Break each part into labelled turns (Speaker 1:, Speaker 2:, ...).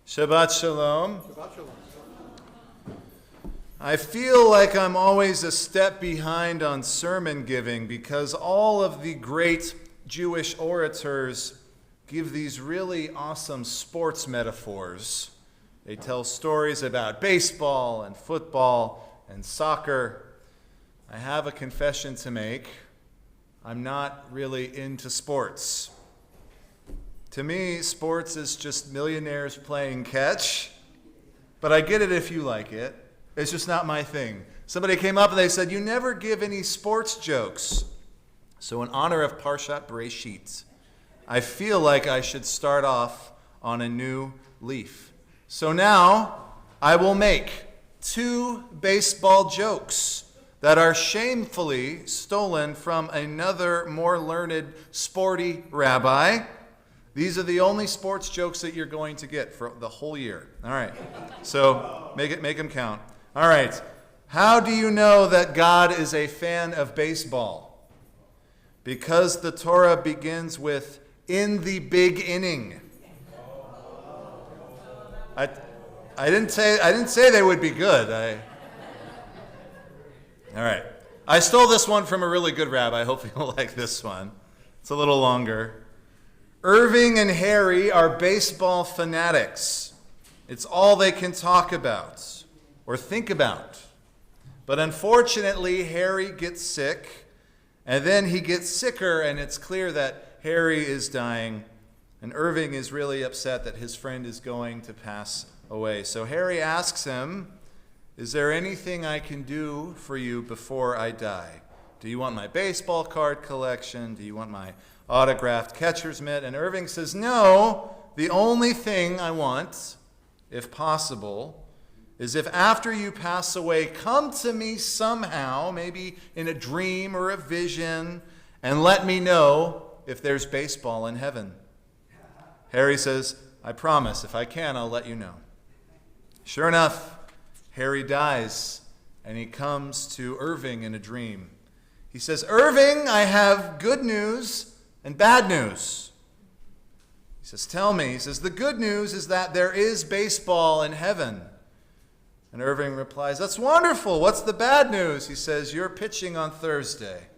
Speaker 1: Shabbat shalom.
Speaker 2: Shabbat shalom.
Speaker 1: I feel like I'm always a step behind on sermon giving because all of the great Jewish orators give these really awesome sports metaphors. They tell stories about baseball and football and soccer. I have a confession to make. I'm not really into sports. To me, sports is just millionaires playing catch, but I get it if you like it. It's just not my thing. Somebody came up and they said, "You never give any sports jokes." So in honor of Parshat Bereshit, I feel like I should start off on a new leaf. So now I will make 2 baseball jokes that are shamefully stolen from another more learned, sporty rabbi. These are the only sports jokes that you're going to get for the whole year. All right. So make them count. All right. How do you know that God is a fan of baseball? Because the Torah begins with "in the big inning." I didn't say they would be good. All right. I stole this one from a really good rabbi. I hope you'll like this one. It's a little longer. Irving and Harry are baseball fanatics. It's all they can talk about or think about. But unfortunately, Harry gets sick, and then he gets sicker, and it's clear that Harry is dying, and Irving is really upset that his friend is going to pass away. So Harry asks him, "Is there anything I can do for you before I die? Do you want my baseball card collection? Do you want my autographed catcher's mitt?" And Irving says, "No, the only thing I want, if possible, is if after you pass away, come to me somehow, maybe in a dream or a vision, and let me know if there's baseball in heaven." Harry says, "I promise, if I can, I'll let you know." Sure enough, Harry dies, and he comes to Irving in a dream. He says, "Irving, I have good news and bad news." He says, "Tell me." He says, "The good news is that there is baseball in heaven." And Irving replies, "That's wonderful. What's the bad news?" He says, "You're pitching on Thursday."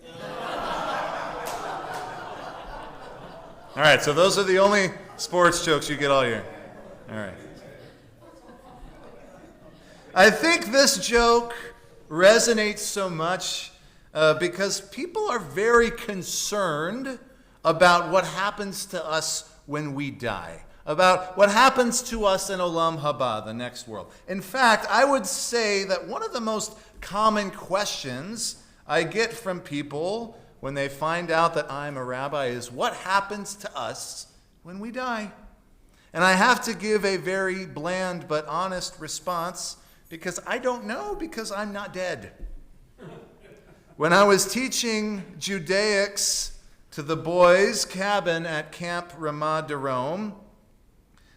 Speaker 1: All right, so those are the only sports jokes you get all year. All right. I think this joke resonates so much because people are very concerned about what happens to us when we die, about what happens to us in Olam Haba, the next world. In fact, I would say that one of the most common questions I get from people when they find out that I'm a rabbi is, what happens to us when we die? And I have to give a very bland but honest response because I don't know, because I'm not dead. When I was teaching Judaics to the boys' cabin at Camp Ramah Darom,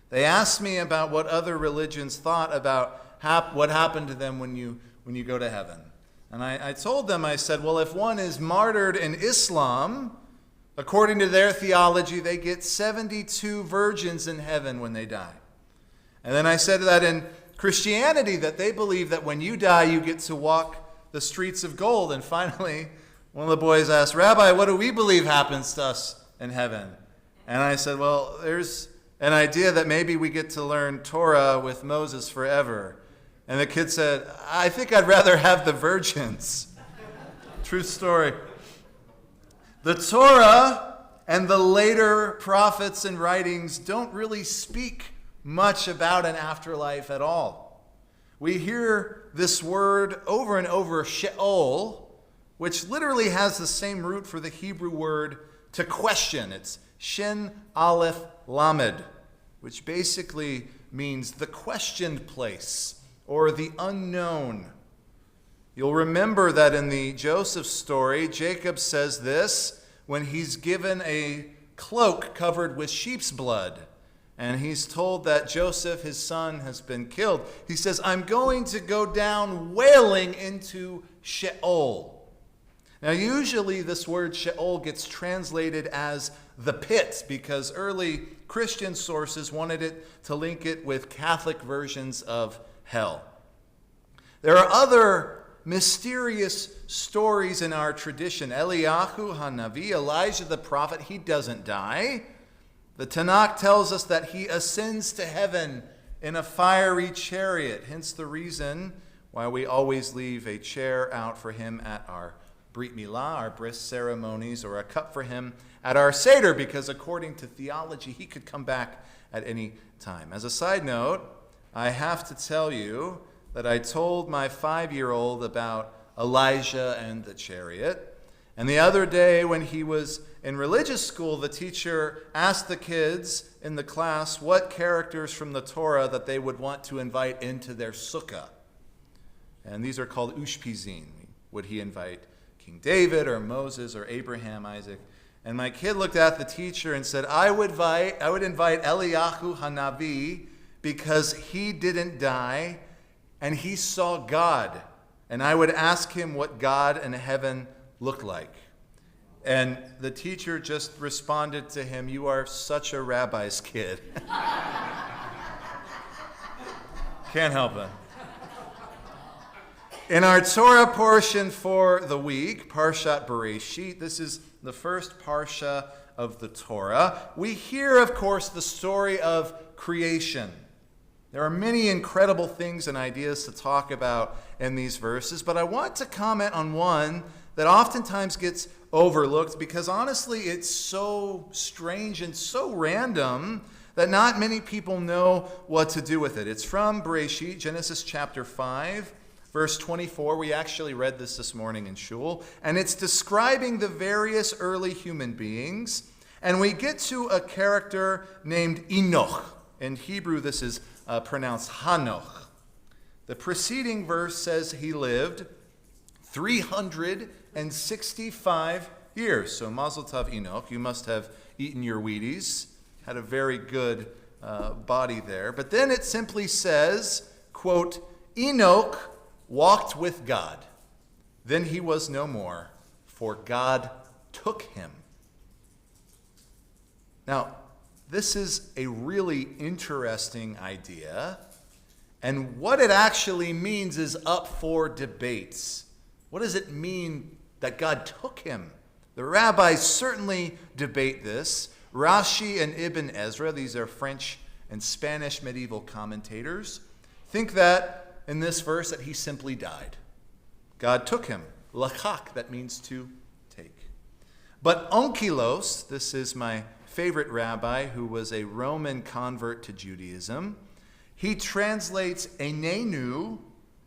Speaker 1: they asked me about what other religions thought about what happened to them when you go to heaven. And I told them, I said, well, if one is martyred in Islam, according to their theology, they get 72 virgins in heaven when they die. And then I said that in Christianity, that they believe that when you die, you get to walk the streets of gold. And finally, one of the boys asked, "Rabbi, what do we believe happens to us in heaven?" And I said, well, there's an idea that maybe we get to learn Torah with Moses forever. And the kid said, "I think I'd rather have the virgins." True story. The Torah and the later prophets and writings don't really speak much about an afterlife at all. We hear this word over and over, Sheol, which literally has the same root for the Hebrew word to question. It's Shin Aleph Lamed, which basically means the questioned place or the unknown. You'll remember that in the Joseph story, Jacob says this when he's given a cloak covered with sheep's blood, and he's told that Joseph, his son, has been killed. He says, "I'm going to go down wailing into Sheol." Now, usually this word Sheol gets translated as the pit because early Christian sources wanted it to link it with Catholic versions of hell. There are other mysterious stories in our tradition. Eliyahu Hanavi, Elijah the prophet, he doesn't die. The Tanakh tells us that he ascends to heaven in a fiery chariot, hence the reason why we always leave a chair out for him at our Brit Milah, our bris ceremonies, or a cup for him at our Seder, because according to theology, he could come back at any time. As a side note, I have to tell you that I told my 5-year-old about Elijah and the chariot. And the other day when he was in religious school, the teacher asked the kids in the class what characters from the Torah that they would want to invite into their sukkah. And these are called ushpizin. Would he invite King David or Moses or Abraham, Isaac? And my kid looked at the teacher and said, I would invite Eliyahu Hanavi because he didn't die and he saw God. And I would ask him what God in heaven looked like. And the teacher just responded to him, you are such a rabbi's kid. Can't help it. In our Torah portion for the week, Parshat Bereshit, this is the first Parsha of the Torah. We hear, of course, the story of creation. There are many incredible things and ideas to talk about in these verses, but I want to comment on one that oftentimes gets overlooked because honestly it's so strange and so random that not many people know what to do with it. It's from Bereshit, Genesis chapter 5, verse 24. We actually read this morning in shul, and it's describing the various early human beings, and we get to a character named Enoch. In Hebrew, this is pronounced Hanoch. The preceding verse says he lived 365 years. So Mazel Tov Enoch, you must have eaten your Wheaties, had a very good body there. But then it simply says, quote, Enoch walked with God. Then he was no more, for God took him. Now, this is a really interesting idea, and what it actually means is up for debates. What does it mean that God took him? The rabbis certainly debate this. Rashi and Ibn Ezra, these are French and Spanish medieval commentators, think that in this verse that he simply died. God took him. Lachak, that means to take. But Onkelos, this is my favorite rabbi who was a Roman convert to Judaism, he translates enenu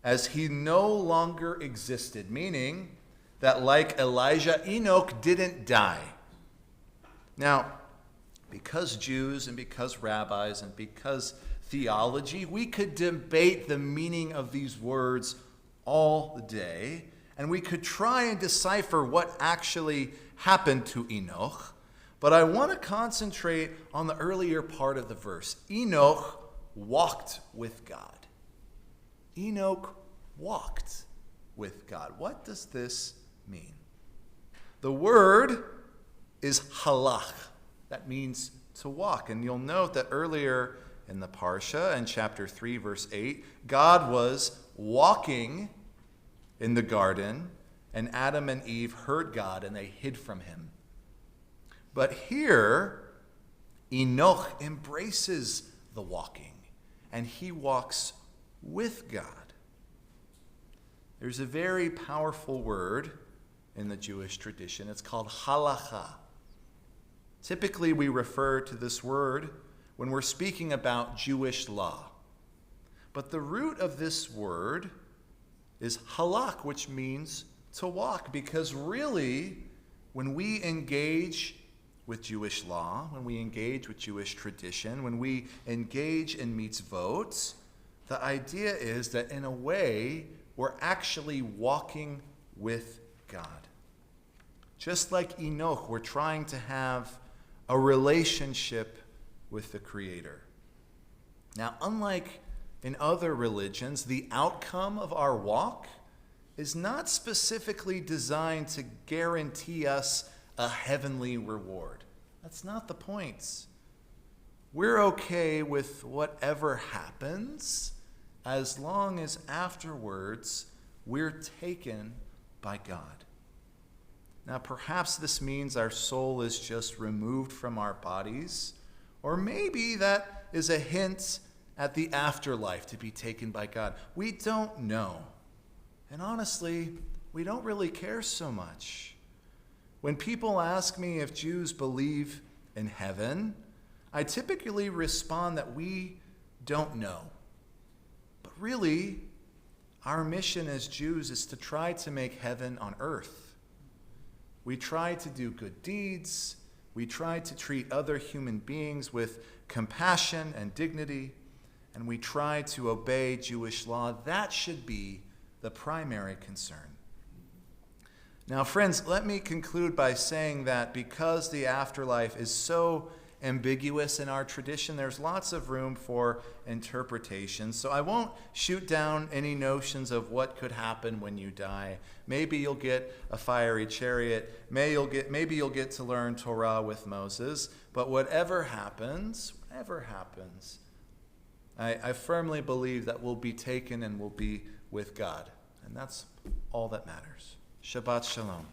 Speaker 1: as he no longer existed, meaning that like Elijah, Enoch didn't die. Now, because Jews and because rabbis and because theology, we could debate the meaning of these words all day, and we could try and decipher what actually happened to Enoch. But I want to concentrate on the earlier part of the verse. Enoch walked with God. Enoch walked with God. What does this mean? The word is halach. That means to walk. And you'll note that earlier in the Parsha, in chapter 3, verse 8, God was walking in the garden, and Adam and Eve heard God, and they hid from him. But here, Enoch embraces the walking, and he walks with God. There's a very powerful word in the Jewish tradition. It's called halacha. Typically, we refer to this word when we're speaking about Jewish law. But the root of this word is halak, which means to walk, because really, when we engage with Jewish law, when we engage with Jewish tradition, when we engage in mitzvot, the idea is that in a way, we're actually walking with God. Just like Enoch, we're trying to have a relationship with the Creator. Now, unlike in other religions, the outcome of our walk is not specifically designed to guarantee us a heavenly reward. That's not the point. we're okay with whatever happens as long as afterwards we're taken by God. Now, perhaps this means our soul is just removed from our bodies, or maybe that is a hint at the afterlife to be taken by God. We don't know. And honestly, we don't really care so much. When people ask me if Jews believe in heaven, I typically respond that we don't know. But really, our mission as Jews is to try to make heaven on earth. We try to do good deeds. We try to treat other human beings with compassion and dignity. And we try to obey Jewish law. That should be the primary concern. Now, friends, let me conclude by saying that because the afterlife is so ambiguous in our tradition, there's lots of room for interpretation. So I won't shoot down any notions of what could happen when you die. Maybe you'll get a fiery chariot. Maybe you'll get to learn Torah with Moses. But whatever happens, I firmly believe that we'll be taken and we'll be with God. And that's all that matters. Shabbat Shalom.